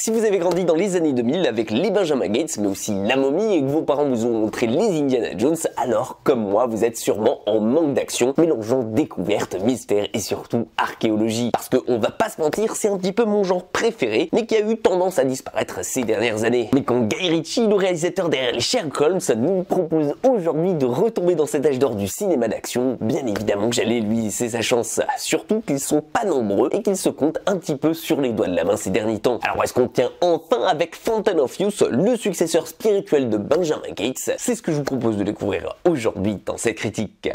Si vous avez grandi dans les années 2000 avec les Benjamin Gates, mais aussi La Momie, et que vos parents vous ont montré les Indiana Jones, alors comme moi, vous êtes sûrement en manque d'action, mélangeant découverte, mystère et surtout archéologie. Parce que on va pas se mentir, c'est un petit peu mon genre préféré, mais qui a eu tendance à disparaître ces dernières années. Mais quand Guy Ritchie, le réalisateur derrière les Sherlock Holmes, nous propose aujourd'hui de retomber dans cet âge d'or du cinéma d'action, bien évidemment que j'allais lui laisser sa chance. Surtout qu'ils sont pas nombreux et qu'ils se comptent un petit peu sur les doigts de la main ces derniers temps. Alors est-ce qu'on tient enfin avec Fountain of Youth, le successeur spirituel de Benjamin Gates? C'est ce que je vous propose de découvrir aujourd'hui dans cette critique.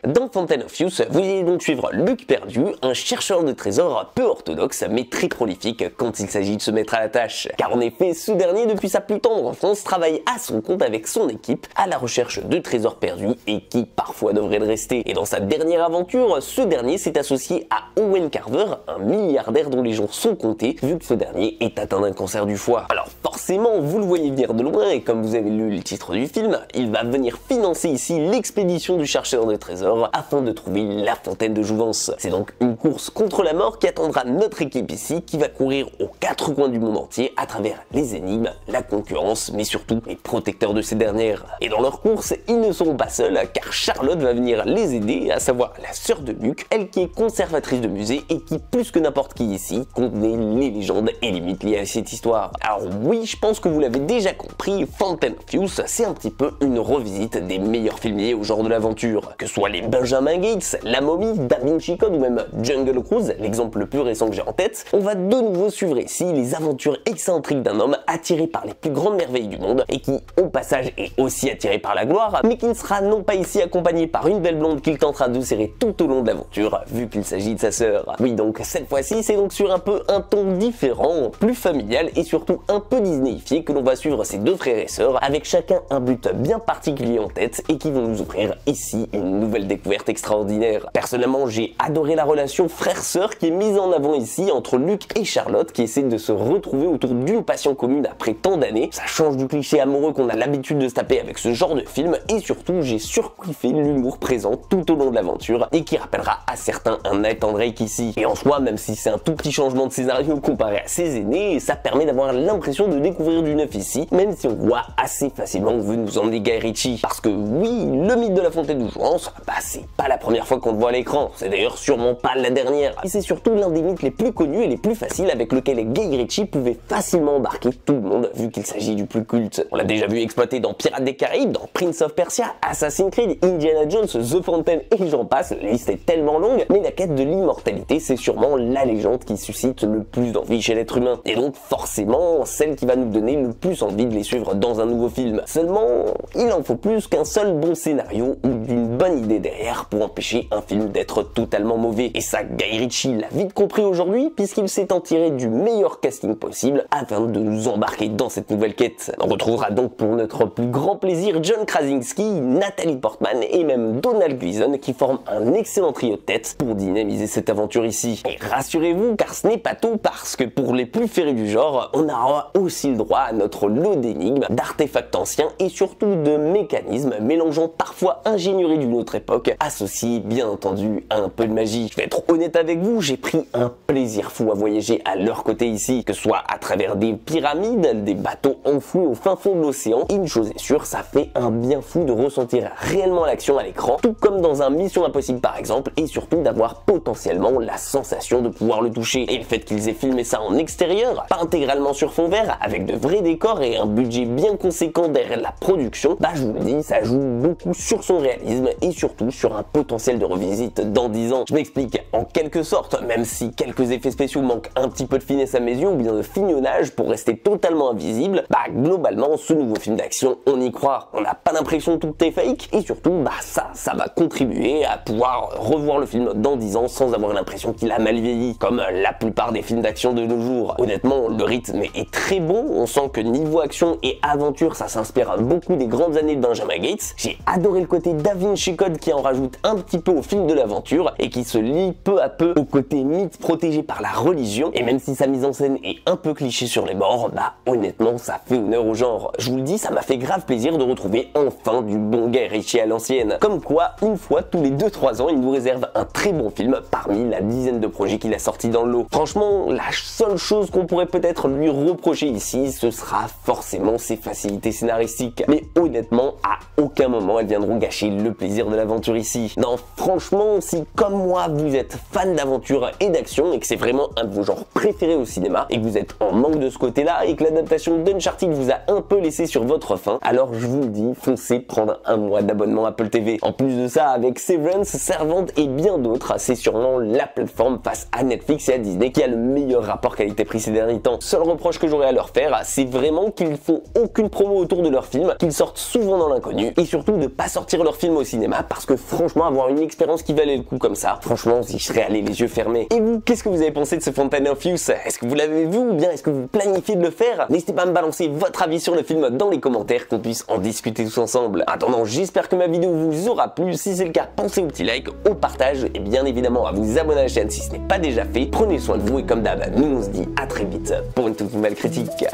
Dans Fountain of Youth, vous allez donc suivre Luc Perdu, un chercheur de trésors peu orthodoxe mais très prolifique quand il s'agit de se mettre à la tâche. Car en effet, ce dernier, depuis sa plus tendre enfance, travaille à son compte avec son équipe à la recherche de trésors perdus et qui parfois devraient le rester. Et dans sa dernière aventure, ce dernier s'est associé à Owen Carver, un milliardaire dont les jours sont comptés vu que ce dernier est atteint d'un cancer du foie. Alors forcément, vous le voyez venir de loin et comme vous avez lu le titre du film, il va venir financer ici l'expédition du chercheur de trésors afin de trouver la fontaine de jouvence. C'est donc une course contre la mort qui attendra notre équipe ici, qui va courir aux quatre coins du monde entier à travers les énigmes, la concurrence, mais surtout les protecteurs de ces dernières. Et dans leur course, ils ne seront pas seuls, car Charlotte va venir les aider, à savoir la sœur de Luc, elle qui est conservatrice de musée et qui, plus que n'importe qui ici, contenait les légendes et les mythes liés à cette histoire. Alors oui, je pense que vous l'avez déjà compris, Fountain of Youth, c'est un petit peu une revisite des meilleurs films liés au genre de l'aventure. Que ce soit les Benjamin Gates, La Momie, Da Vinci Code ou même Jungle Cruise, l'exemple le plus récent que j'ai en tête, on va de nouveau suivre ici les aventures excentriques d'un homme attiré par les plus grandes merveilles du monde et qui, au passage, est aussi attiré par la gloire, mais qui ne sera non pas ici accompagné par une belle blonde qu'il tentera de serrer tout au long de l'aventure, vu qu'il s'agit de sa sœur. Oui, donc cette fois-ci, c'est donc sur un peu un ton différent, plus familial et surtout un peu disneyifié que l'on va suivre ces deux frères et sœurs, avec chacun un but bien particulier en tête et qui vont nous offrir ici une nouvelle découverte extraordinaire. Personnellement, j'ai adoré la relation frère-sœur qui est mise en avant ici entre Luc et Charlotte qui essaient de se retrouver autour d'une passion commune après tant d'années. Ça change du cliché amoureux qu'on a l'habitude de se taper avec ce genre de film et surtout j'ai surkiffé l'humour présent tout au long de l'aventure et qui rappellera à certains un Nathan Drake ici. Et en soi, même si c'est un tout petit changement de scénario comparé à ses aînés, ça permet d'avoir l'impression de découvrir du neuf ici, même si on voit assez facilement où veut nous emmener Guy Ritchie. Parce que oui, le mythe de la fontaine de jouvence, bah c'est pas la première fois qu'on le voit à l'écran, c'est d'ailleurs sûrement pas la dernière. Et c'est surtout l'un des mythes les plus connus et les plus faciles avec lequel Guy Ritchie pouvait facilement embarquer tout le monde vu qu'il s'agit du plus culte. On l'a déjà vu exploité dans Pirates des Caraïbes, dans Prince of Persia, Assassin's Creed, Indiana Jones, The Fountain et j'en passe, la liste est tellement longue, mais la quête de l'immortalité c'est sûrement la légende qui suscite le plus d'envie chez l'être humain. Et donc forcément celle qui va nous donner le plus envie de les suivre dans un nouveau film. Seulement, il en faut plus qu'un seul bon scénario ou d'une bonne idée derrière pour empêcher un film d'être totalement mauvais. Et ça, Guy Ritchie l'a vite compris aujourd'hui puisqu'il s'est en tiré du meilleur casting possible afin de nous embarquer dans cette nouvelle quête. On retrouvera donc pour notre plus grand plaisir John Krasinski, Nathalie Portman et même Donald Gleason qui forment un excellent trio de tête pour dynamiser cette aventure ici. Et rassurez-vous car ce n'est pas tout parce que pour les plus férus du genre, on aura aussi le droit à notre lot d'énigmes, d'artefacts anciens et surtout de mécanismes mélangeant parfois ingénierie d'une autre époque, associés bien entendu à un peu de magie. Je vais être honnête avec vous, j'ai pris un plaisir fou à voyager à leur côté ici, que ce soit à travers des pyramides, des bateaux enfouis au fin fond de l'océan. Une chose est sûre, ça fait un bien fou de ressentir réellement l'action à l'écran, tout comme dans un Mission Impossible par exemple, et surtout d'avoir potentiellement la sensation de pouvoir le toucher. Et le fait qu'ils aient filmé ça en extérieur, pas intégralement sur fond vert, avec de vrais décors et un budget bien conséquent derrière la production, bah je vous le dis, ça joue beaucoup sur son réalisme et surtout sur un potentiel de revisite dans 10 ans. Je m'explique, en quelque sorte, même si quelques effets spéciaux manquent un petit peu de finesse à mes yeux ou bien de fignonnage pour rester totalement invisible, bah globalement ce nouveau film d'action on y croit. On n'a pas l'impression que tout est fake et surtout bah ça va contribuer à pouvoir revoir le film dans 10 ans sans avoir l'impression qu'il a mal vieilli, comme la plupart des films d'action de nos jours. Honnêtement, le rythme est très bon, on sent que niveau action et aventure ça s'inspire beaucoup des grandes années de Benjamin Gates. J'ai adoré le côté Da Vinci Code qui en rajoute rajoute un petit peu au fil de l'aventure et qui se lie peu à peu au côté mythe protégé par la religion. Et même si sa mise en scène est un peu cliché sur les bords, bah honnêtement ça fait honneur au genre. Je vous le dis, ça m'a fait grave plaisir de retrouver enfin du bon Guy Ritchie à l'ancienne. Comme quoi, une fois tous les 2-3 ans, il nous réserve un très bon film parmi la dizaine de projets qu'il a sortis dans le lot. Franchement, la seule chose qu'on pourrait peut-être lui reprocher ici, ce sera forcément ses facilités scénaristiques. Mais honnêtement, à aucun moment elles viendront gâcher le plaisir de l'aventure ici. Non, franchement, si comme moi vous êtes fan d'aventure et d'action et que c'est vraiment un de vos genres préférés au cinéma et que vous êtes en manque de ce côté-là et que l'adaptation d'Uncharted vous a un peu laissé sur votre faim, alors je vous le dis, foncez prendre un mois d'abonnement Apple TV. En plus de ça, avec Severance, Servante et bien d'autres, c'est sûrement la plateforme face à Netflix et à Disney qui a le meilleur rapport qualité-prix ces derniers temps. Seul reproche que j'aurais à leur faire, c'est vraiment qu'ils font aucune promo autour de leurs films, qu'ils sortent souvent dans l'inconnu et surtout de pas sortir leurs films au cinéma parce que franchement avoir une expérience qui valait le coup comme ça, franchement j'y serais allé les yeux fermés. Et vous, qu'est-ce que vous avez pensé de ce Fountain of Youth? Est-ce que vous l'avez vu ou bien est-ce que vous planifiez de le faire? N'hésitez pas à me balancer votre avis sur le film dans les commentaires, qu'on puisse en discuter tous ensemble. En attendant, j'espère que ma vidéo vous aura plu. Si c'est le cas, pensez au petit like, au partage et bien évidemment à vous abonner à la chaîne si ce n'est pas déjà fait. Prenez soin de vous et comme d'hab, nous on se dit à très vite pour une toute nouvelle critique.